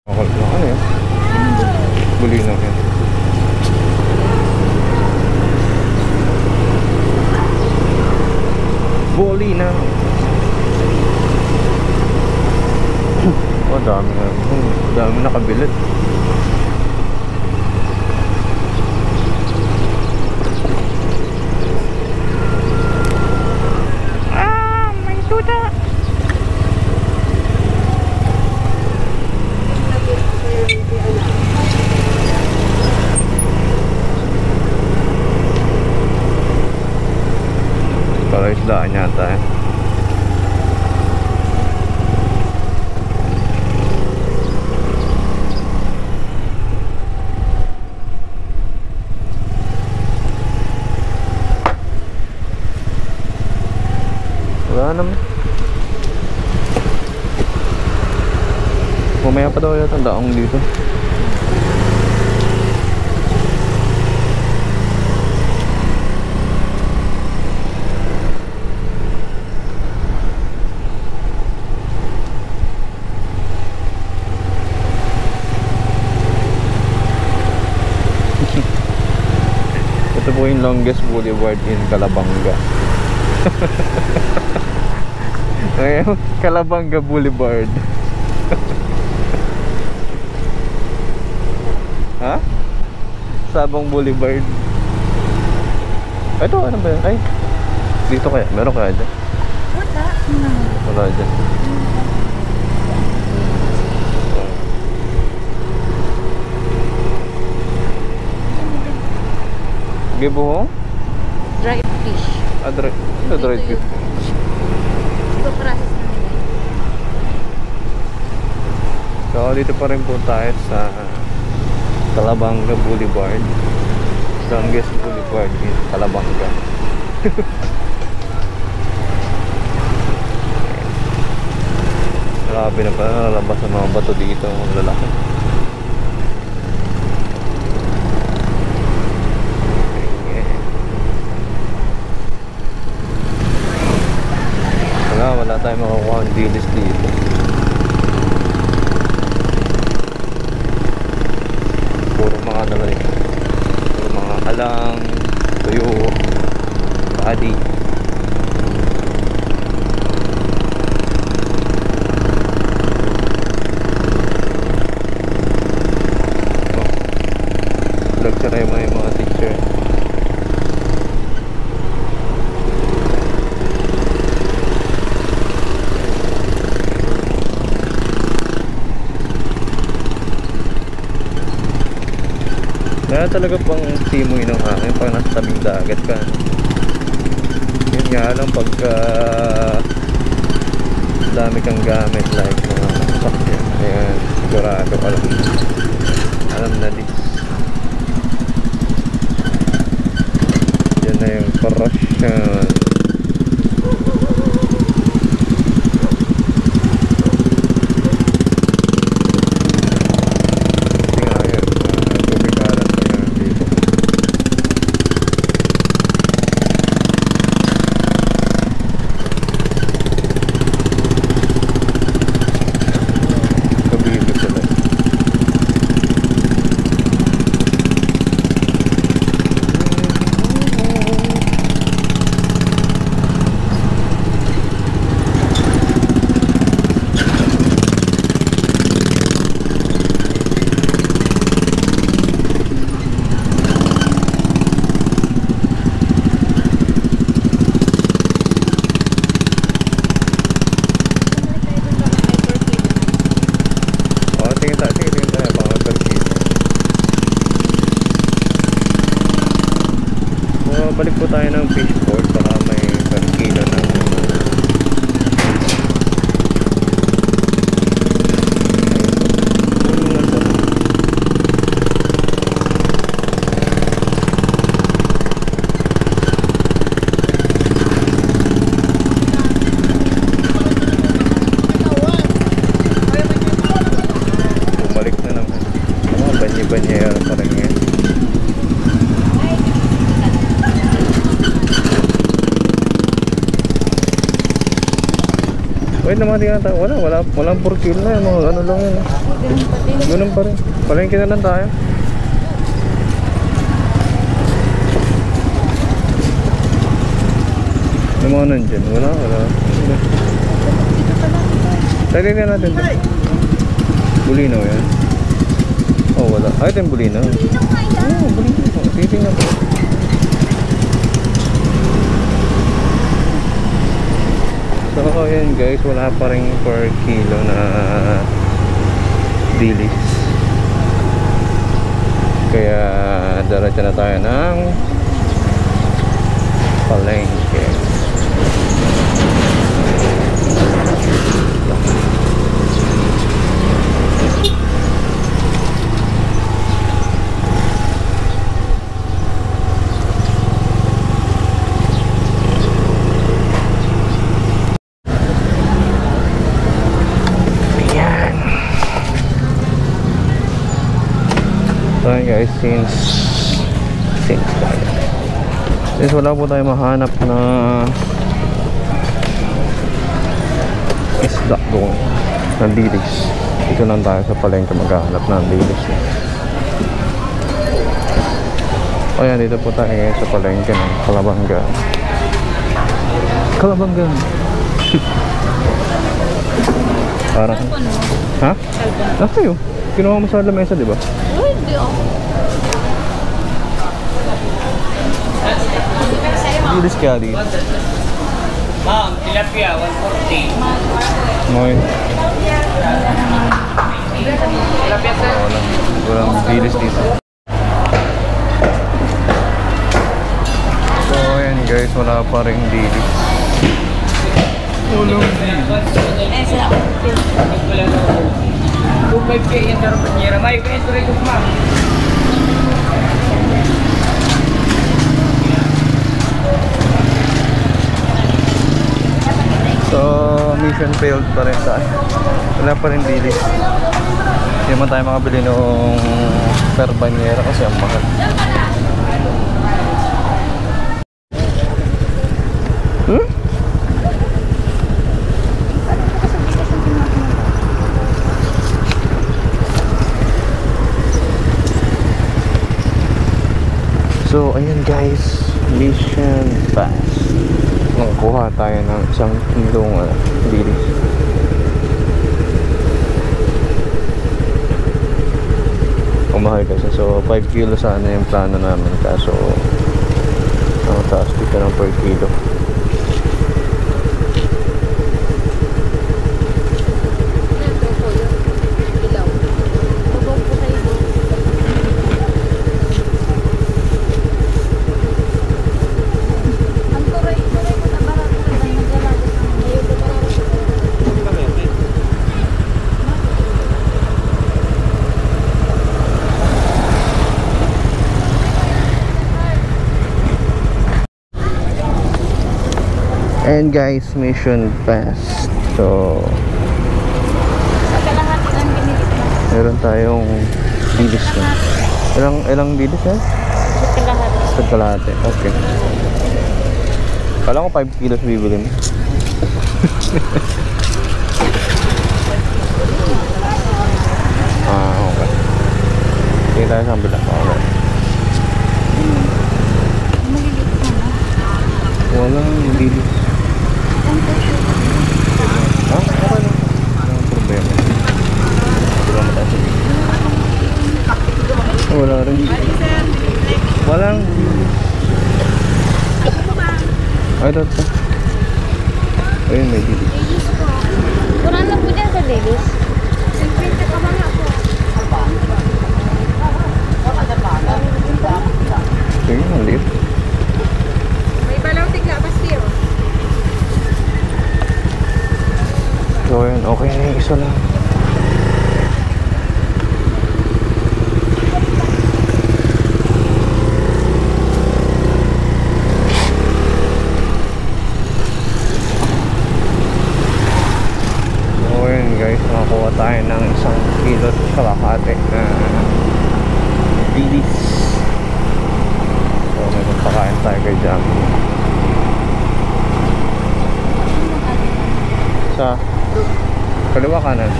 Bakal lang ano yan? Bulinaw yan. Bulinaw. Oh, dami nga. Dami nakabilit. May tuta. Para isdaan yata eh. Wala naman. Mamaya pa daw yata ang daong dito. Ito po yung longest boulevard in Calabanga. Ayun, Calabanga Boulevard. Ha? Sabang Boulevard. Ito, ano ba yun? Ay, dito kaya? Meron kaya dyan? Wala. Wala dyan. Gibuhong? Dried fish. Ito dried fish. Ito process na nila. So, dito pa rin po tayo sa Calabanga Boulevard. Longest Boulevard in Calabanga. Grabe na pa, nalabas ang mga bato dito, mga lalaki. Wala tayong makakuha ang dilis dito. Puro mga ano rin. Puro mga alang, tuyo, padi. Nagsaray mo yung mga teacher. Kaya talaga pang simoy ng hangin pag nasa tabing dagat ka. Yun nga lang pagka dami kang gamit like mga sasakyan. Ayan, sigurado alam na this. Yan na yung parasyon. Balik po tayo ng fishport, baka may per kilo na bumalik na naman. Banye-banyera pa rin yan. Wait naman din ata, walang 4 kilo na, mga ano lang yan. Ganun pa rin. Palengke na lang tayo. Yung mga nandyan, wala. Dito pala. Tagli na natin ito. Bulinaw yan. Oh, wala. Ay, ito yung bulinaw. Oo, bulinaw. Titingnan ko. So, ayan guys, wala pa rin per kilo na dilis. Kaya, diretso na tayo ng palengke. So guys, since wala po tayo mahanap na isda doon ng dilis, dito lang tayo sa palengke maghahanap ng dilis. O yan, dito po tayo ngayon sa palengke ng Calabanggan. Parang ha? Ah, kayo? Kinuha mo sa lamesa, di ba? Hindi ako. Dilis kaya dito. Ma'am, tilapia, 140. Moy. Tilapia, sir. Walang dilis dito. So ayan guys, wala pa rin dilis. Walang dilis. Sila ako. 2.5K yan sa Rapanyera. May ito rin ko, ma'am. So, mission failed pa rin tayo. Wala pa rin dilis. Hindi man tayo makabili noong per banyera kasi ang mahal. So, ayan guys, mission pass. Nakakuha tayo ng isang kilong dilis. Umahal kasi. So, 5 kilo sana yung plano namin. Kaso, ang taas dito ng per kilo. And guys, mission passed. So, meron tayong dilis na. Ilang dilis na? Sa kalahati. Okay. Kala ko 5 kilos bibili mo. Okay. Sige tayo sa bila. Okay. Walang dilis. Ah, okay lang. Walang problema. Wala tayo. Wala rin. Walang. Ay, ito. Ayun, may dilis. Kurang na po dyan sa dilis. 50 ka man ako. Ayun, ang liit. May balaw tigla pa siya. So, ayun, okay na yung isa lang. Guys, nakakuha tayo ng 1 kilo at kalahati na dilis. So may magpakain tayo kay Jam sa kaliwa kanan.